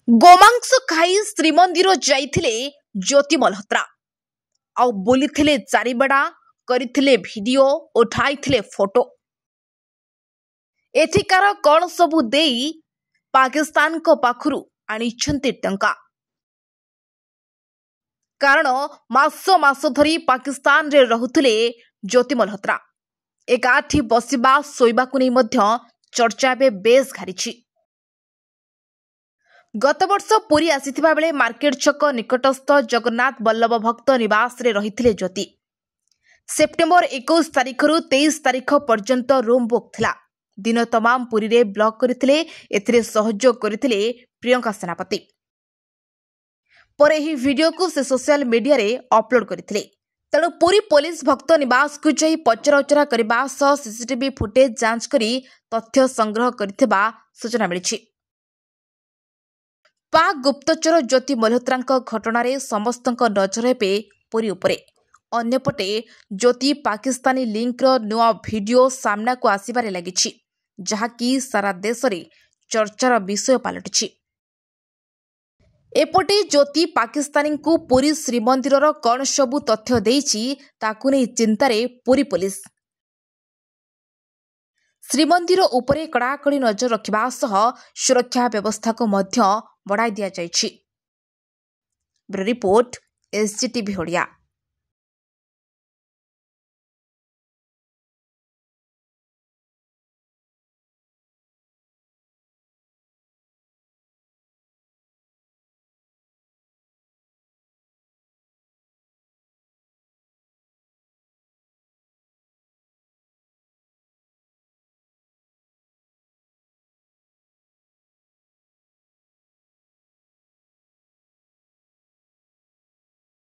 गोमांस खाई श्रीमंदिर जाइथिले ज्योति मल्होत्रा आउ बोलिथिले चारिबेड़ा करिथिले वीडियो उठाइथिले फोटो। एथिकार कौन सबु देई पाकिस्तान को पाखुरु आनिछन्ति टंका। कारण मास मास धरी पाकिस्तान रे रहुथिले ज्योति मल्होत्रा। एकाठी बसिबा सोइबाकु नै मध्य चर्चा बेस घारिछि। गत वर्ष पुरी आसीथिबा बेले मार्केट छक निकटस्थ जगन्नाथ बल्लभ भक्त निवास रे रहिथिले ज्योति। सेप्टेम्बर 21 तारिख रु 23 तारिख पर्यंत रूम बुक थिला। दिन तमाम पुरी रे ब्लॉग करथिले। एथिरे सहयोग करथिले प्रियंका सेनापति। पर एही वीडियो को से सोशल मीडिया रे अपलोड करथिले। तेणु पुरी पुलिस भक्त निवास को जाई पचराउचरा करबा सह सीसीटीवी फुटेज जांच करी तथ्य संग्रह करथिबा सूचना मिलिछि। पाक गुप्तचर ज्योति मल्होत्रांक घटना समस्तंक नजर हेबे पुरी उपरे। अन्यपटे ज्योति पाकिस्तानी लिंकर नुआ वीडियो सामना को आसिबारे लागिछि, जहाकी सारा देश रे चर्चार विषय पालटिछि। एपटे ज्योति पाकिस्तानी को पुरी श्रीमंदिरर कौन सबु तथ्य देइछि ताकु नै चिंतारे पुरी पुलिस। श्रीमंदिर उपरे कड़ाकड़ी नजर रखिबा सह सुरक्षा व्यवस्था को मध्य बढ़ाई दिया जाइछि। Bureau report, SGTV Odia.